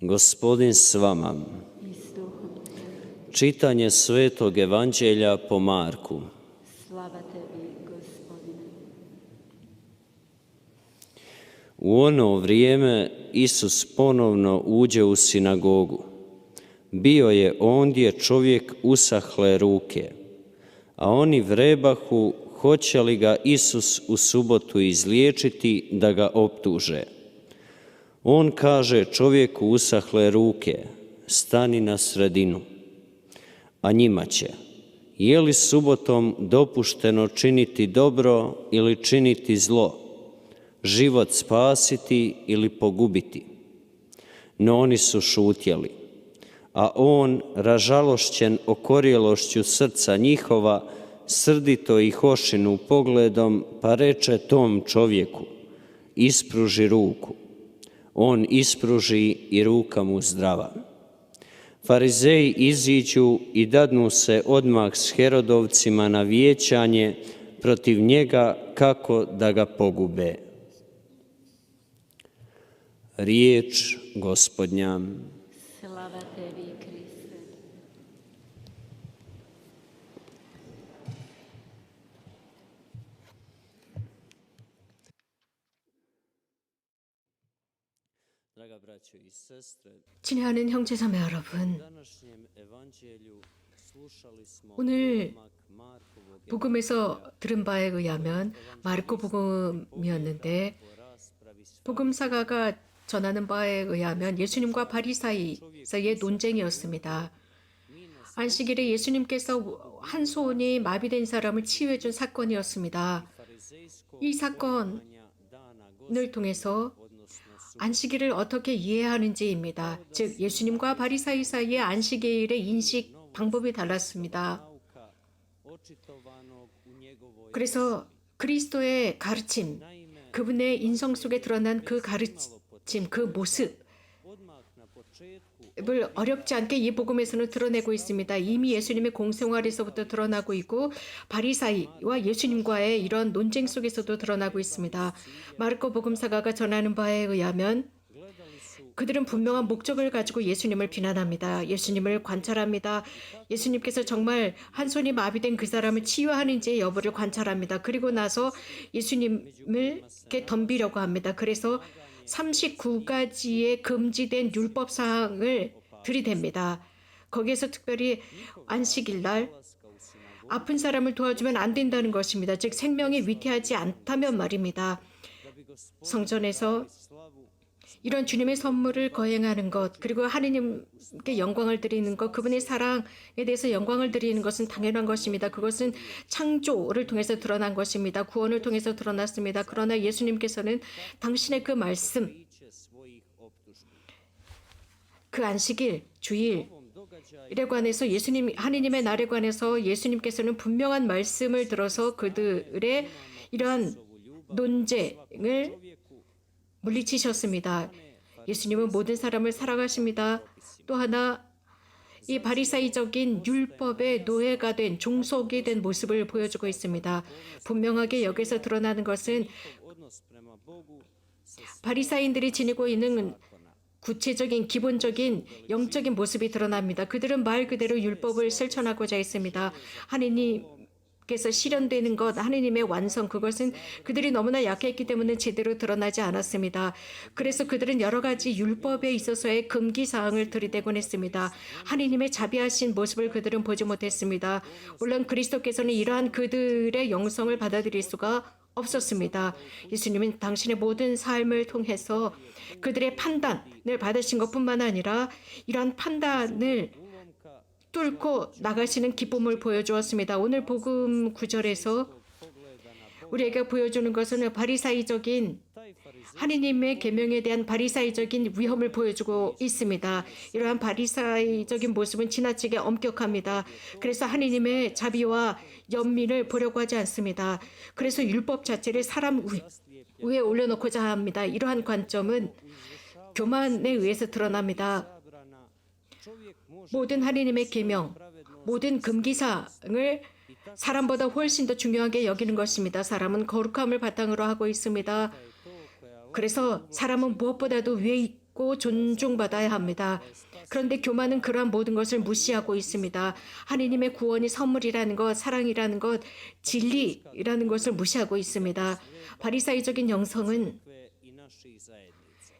Gospodin s vama. Čitanje Svetog Evanđelja po Marku. Slava tebi, Gospodine. U ono vrijeme Isus ponovno uđe u sinagogu. Bio je ondje čovjek usahle ruke, a oni vrebahu hoće li ga Isus u subotu izliječiti da ga optuže. On kaže čovjeku usahle ruke, stani na sredinu. A njima će, je li subotom dopušteno činiti dobro ili činiti zlo, život spasiti ili pogubiti? No oni su šutjeli, a on, ražalošćen okorjelošću srca njihova, srdito ih ošinu pogledom, pa reče tom čovjeku, ispruži ruku. On ispruži i ruka mu zdrava. Farizeji iziđu i dadnu se odmah s Herodovcima na vijećanje protiv njega kako da ga pogube. Riječ Gospodnja. Slava tebi, Kriste. Draga braćo i sestre, 친애하는 형제자매 여러분, današnjem evanđelju slušali smo 오늘 odlomak Markovog 복음에서 들은 바에 의하면 마르코 복음이었는데 복음사가가 전하는 바에 의하면 예수님과 바리사이의 논쟁이었습니다. 안식일에 예수님께서 한 손이 마비된 사람을 치유해준 사건이었습니다. 이 사건을 통해서 안식일을 어떻게 이해하는지입니다. 즉 예수님과 바리사이 사이의 안식일의 인식 방법이 달랐습니다. 그래서 그리스도의 가르침, 그분의 인성 속에 드러난 그 가르침, 그 모습을 어렵지 않게 이 복음에서는 드러내고 있습니다. 이미 예수님의 공생활에서부터 드러나고 있고 바리사이와 예수님과의 이런 논쟁 속에서도 드러나고 있습니다. 마르코 복음사가가 전하는 바에 의하면 그들은 분명한 목적을 가지고 예수님을 비난합니다. 예수님을 관찰합니다. 예수님께서 정말 한 손이 마비된 그 사람을 치유하는지의 여부를 관찰합니다. 그리고 나서 예수님을 이렇게 덤비려고 합니다. 그래서 39가지의 금지된 율법 사항을 들이댑니다. 거기에서 특별히 안식일 날 아픈 사람을 도와주면 안 된다는 것입니다. 즉 생명이 위태하지 않다면 말입니다. 성전에서 이런 주님의 선물을 거행하는 것, 그리고 하느님께 영광을 드리는 것, 그분의 사랑에 대해서 영광을 드리는 것은 당연한 것입니다. 그것은 창조를 통해서 드러난 것입니다. 구원을 통해서 드러났습니다. 그러나 예수님께서는 당신의 그 말씀, 그 안식일, 주일에 관해서 하느님의 날에 관해서 예수님께서는 분명한 말씀을 들어서 그들의 이러한 논쟁을 물리치셨습니다. 예수님은 모든 사람을 사랑하십니다. 또 하나 이 바리사이적인 율법의 노예가 된 종속이 된 모습을 보여주고 있습니다. 분명하게 여기서 드러나는 것은 바리사인들이 지니고 있는 구체적인 기본적인 영적인 모습이 드러납니다. 그들은 말 그대로 율법을 실천하고자 했습니다. 하느님께서 실현되는 것, 하느님의 완성, 그것은 그들이 너무나 약했기 때문에 제대로 드러나지 않았습니다. 그래서 그들은 여러 가지 율법에 있어서의 금기사항을 들이대곤 했습니다. 하느님의 자비하신 모습을 그들은 보지 못했습니다. 물론 그리스도께서는 이러한 그들의 영성을 받아들일 수가 없었습니다. 예수님은 당신의 모든 삶을 통해서 그들의 판단을 받으신 것뿐만 아니라 이러한 판단을 뚫고 나가시는 기쁨을 보여주었습니다. 오늘 복음 9절에서 우리에게 보여주는 것은 바리사이적인 하느님의 계명에 대한 바리사이적인 위험을 보여주고 있습니다. 이러한 바리사이적인 모습은 지나치게 엄격합니다. 그래서 하느님의 자비와 연민을 보려고 하지 않습니다. 그래서 율법 자체를 사람 위에 올려놓고자 합니다. 이러한 관점은 교만에 의해서 드러납니다. 모든 하느님의 계명, 모든 금기사항을 사람보다 훨씬 더 중요하게 여기는 것입니다. 사람은 거룩함을 바탕으로 하고 있습니다. 그래서 사람은 무엇보다도 위에 받고 존중받아야 합니다. 그런데 교만은 그러한 모든 것을 무시하고 있습니다. 하느님의 구원이 선물이라는 것, 사랑이라는 것, 진리라는 것을 무시하고 있습니다. 바리사이적인 영성은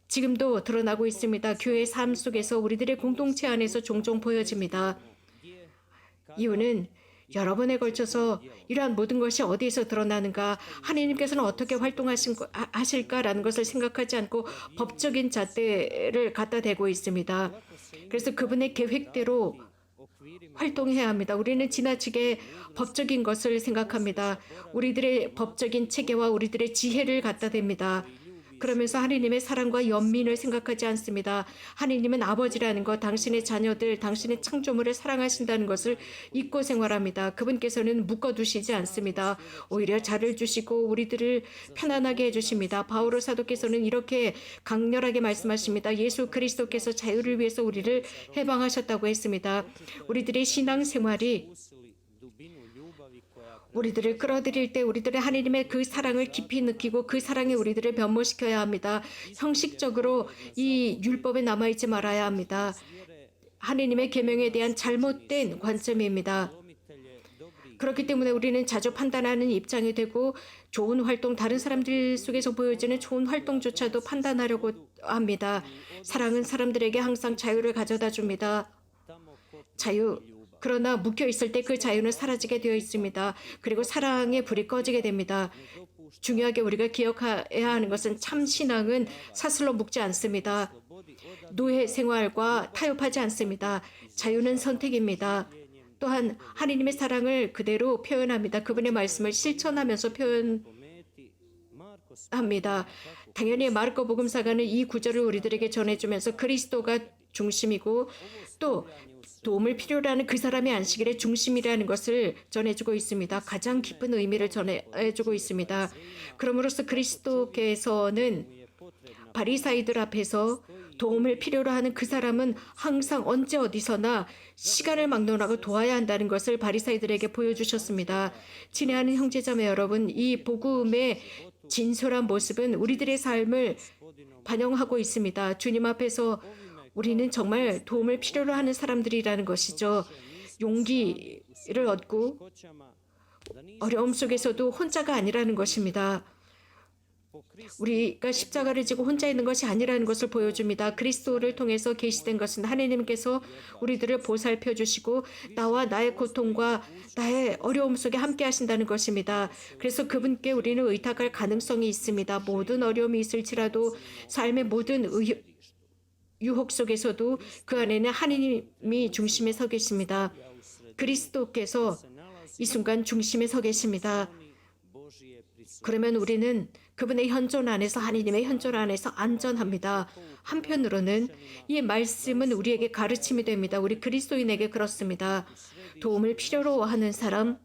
지금도 드러나고 있습니다. 교회의 삶 속에서 우리들의 공동체 안에서 종종 보여집니다. 이유는 여러 번에 걸쳐서 이러한 모든 것이 어디에서 드러나는가, 하나님께서는 어떻게 활동하실까라는 것을 생각하지 않고 법적인 잣대를 갖다 대고 있습니다. 그래서 그분의 계획대로 활동해야 합니다. 우리는 지나치게 법적인 것을 생각합니다. 우리들의 법적인 체계와 우리들의 지혜를 갖다 댑니다. 그러면서 하느님의 사랑과 연민을 생각하지 않습니다. 하느님은 아버지라는 것, 당신의 자녀들, 당신의 창조물을 사랑하신다는 것을 잊고 생활합니다. 그분께서는 묶어두시지 않습니다. 오히려 자를 주시고 우리들을 편안하게 해주십니다. 바오로 사도께서는 이렇게 강렬하게 말씀하십니다. 예수 그리스도께서 자유를 위해서 우리를 해방하셨다고 했습니다. 우리들의 신앙생활이 우리들을 끌어들일 때 우리들의 하느님의 그 사랑을 깊이 느끼고 그 사랑에 우리들을 변모시켜야 합니다. 형식적으로 이 율법에 남아있지 말아야 합니다. 하느님의 계명에 대한 잘못된 관점입니다. 그렇기 때문에 우리는 자주 판단하는 입장이 되고 좋은 활동, 다른 사람들 속에서 보여지는 좋은 활동조차도 판단하려고 합니다. 사랑은 사람들에게 항상 자유를 가져다 줍니다. 자유. 그러나 묶여 있을 때 그 자유는 사라지게 되어 있습니다. 그리고 사랑의 불이 꺼지게 됩니다. 중요하게 우리가 기억해야 하는 것은 참 신앙은 사슬로 묶지 않습니다. 노예 생활과 타협하지 않습니다. 자유는 선택입니다. 또한 하느님의 사랑을 그대로 표현합니다. 그분의 말씀을 실천하면서 표현합니다. 당연히 마르코 복음사가는 이 구절을 우리들에게 전해주면서 그리스도가 중심이고 또 도움을 필요로 하는 그 사람의 안식일의 중심이라는 것을 전해주고 있습니다. 가장 깊은 의미를 전해주고 있습니다. 그러므로서 그리스도께서는 바리사이들 앞에서 도움을 필요로 하는 그 사람은 항상 언제 어디서나 시간을 막론하고 도와야 한다는 것을 바리사이들에게 보여주셨습니다. 친애하는 형제자매 여러분, 이 복음의 진솔한 모습은 우리들의 삶을 반영하고 있습니다. 주님 앞에서 우리는 정말 도움을 필요로 하는 사람들이라는 것이죠. 용기를 얻고 어려움 속에서도 혼자가 아니라는 것입니다. 우리가 십자가를 지고 혼자 있는 것이 아니라는 것을 보여줍니다. 그리스도를 통해서 계시된 것은 하나님께서 우리들을 보살펴 주시고 나와 나의 고통과 나의 어려움 속에 함께 하신다는 것입니다. 그래서 그분께 우리는 의탁할 가능성이 있습니다. 모든 어려움이 있을지라도 삶의 모든 유혹 속에서도 그 안에는 하나님이 중심에 서 계십니다. 그리스도께서 이 순간 중심에 서 계십니다. 그러면 우리는 그분의 현존 안에서, 하나님의 현존 안에서 안전합니다. 한편으로는 이 말씀은 우리에게 가르침이 됩니다. 우리 그리스도인에게 그렇습니다. 도움을 필요로 하는 사람,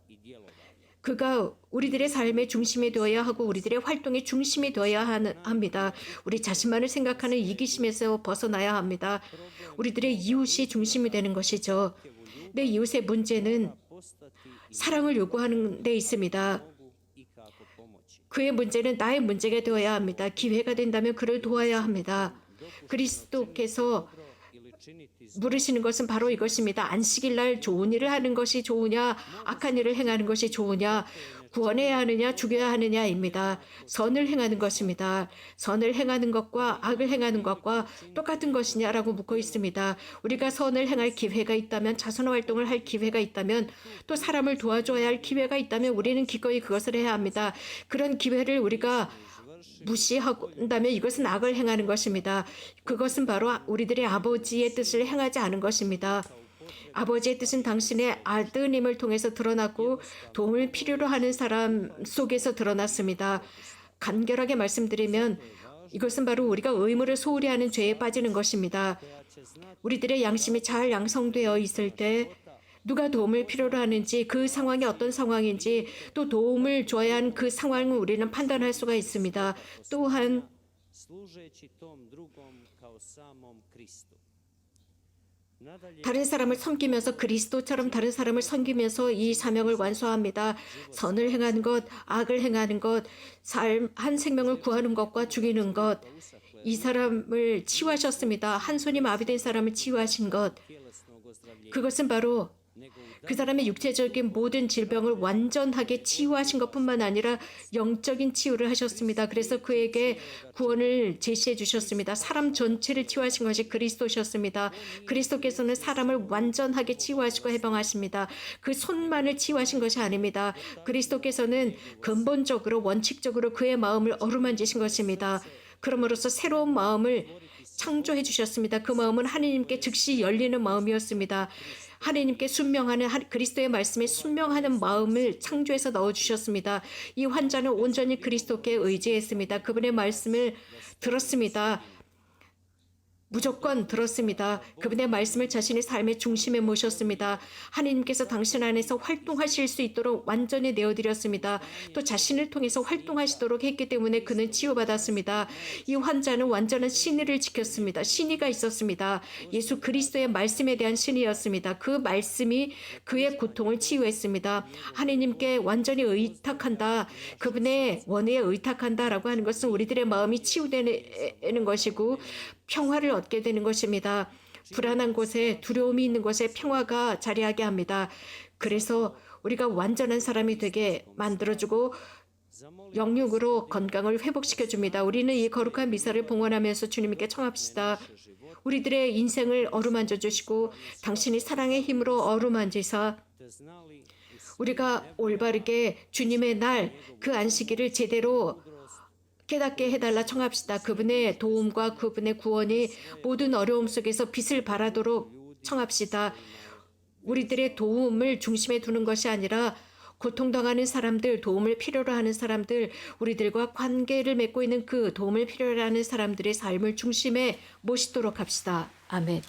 그가 우리들의 삶의 중심이 되어야 하고 우리들의 활동의 중심이 되어야 합니다. 우리 자신만을 생각하는 이기심에서 벗어나야 합니다. 우리들의 이웃이 중심이 되는 것이죠. 내 이웃의 문제는 사랑을 요구하는 데 있습니다. 그의 문제는 나의 문제가 되어야 합니다. 기회가 된다면 그를 도와야 합니다. 그리스도께서 물으시는 것은 바로 이것입니다. 안식일 날 좋은 일을 하는 것이 좋으냐, 악한 일을 행하는 것이 좋으냐, 구원해야 하느냐, 죽여야 하느냐입니다. 선을 행하는 것입니다. 선을 행하는 것과 악을 행하는 것과 똑같은 것이냐라고 묻고 있습니다. 우리가 선을 행할 기회가 있다면, 자선화 활동을 할 기회가 있다면, 또 사람을 도와줘야 할 기회가 있다면 우리는 기꺼이 그것을 해야 합니다. 그런 기회를 우리가 무시한다면 이것은 악을 행하는 것입니다. 그것은 바로 우리들의 아버지의 뜻을 행하지 않은 것입니다. 아버지의 뜻은 당신의 아드님을 통해서 드러났고 도움을 필요로 하는 사람 속에서 드러났습니다. 간결하게 말씀드리면 이것은 바로 우리가 의무를 소홀히 하는 죄에 빠지는 것입니다. 우리들의 양심이 잘 양성되어 있을 때 누가 도움을 필요로 하는지, 그 상황이 어떤 상황인지, 또 도움을 줘야 하는 그 상황을 우리는 판단할 수가 있습니다. 또한 다른 사람을 섬기면서 그리스도처럼 다른 사람을 섬기면서 이 사명을 완수합니다. 선을 행하는 것, 악을 행하는 것, 한 생명을 구하는 것과 죽이는 것, 이 사람을 치유하셨습니다. 한 손이 마비된 사람을 치유하신 것, 그것은 바로 그 사람의 육체적인 모든 질병을 완전하게 치유하신 것뿐만 아니라 영적인 치유를 하셨습니다. 그래서 그에게 구원을 제시해 주셨습니다. 사람 전체를 치유하신 것이 그리스도셨습니다. 그리스도께서는 사람을 완전하게 치유하시고 해방하십니다. 그 손만을 치유하신 것이 아닙니다. 그리스도께서는 근본적으로 원칙적으로 그의 마음을 어루만지신 것입니다. 그럼으로써 새로운 마음을 창조해 주셨습니다. 그 마음은 하나님께 즉시 열리는 마음이었습니다. 하나님께 순명하는 그리스도의 말씀에 순명하는 마음을 창조해서 넣어주셨습니다. 이 환자는 온전히 그리스도께 의지했습니다. 그분의 말씀을 들었습니다. 무조건 들었습니다. 그분의 말씀을 자신의 삶의 중심에 모셨습니다. 하나님께서 당신 안에서 활동하실 수 있도록 완전히 내어드렸습니다. 또 자신을 통해서 활동하시도록 했기 때문에 그는 치유받았습니다. 이 환자는 완전한 신의를 지켰습니다. 신의가 있었습니다. 예수 그리스도의 말씀에 대한 신의였습니다. 그 말씀이 그의 고통을 치유했습니다. 하나님께 완전히 의탁한다. 그분의 원의에 의탁한다라고 하는 것은 우리들의 마음이 치유되는 것이고 평화를 얻게 되는 것입니다. 불안한 곳에 두려움이 있는 곳에 평화가 자리하게 합니다. 그래서 우리가 완전한 사람이 되게 만들어주고 영육으로 건강을 회복시켜줍니다. 우리는 이 거룩한 미사를 봉헌하면서 주님께 청합시다. 우리들의 인생을 어루만져 주시고 당신이 사랑의 힘으로 어루만지사 우리가 올바르게 주님의 날 그 안식일을 제대로 깨닫게 해달라 청합시다. 그분의 도움과 그분의 구원이 모든 어려움 속에서 빛을 발하도록 청합시다. 우리들의 도움을 중심에 두는 것이 아니라 고통당하는 사람들, 도움을 필요로 하는 사람들, 우리들과 관계를 맺고 있는 그 도움을 필요로 하는 사람들의 삶을 중심에 모시도록 합시다. 아멘.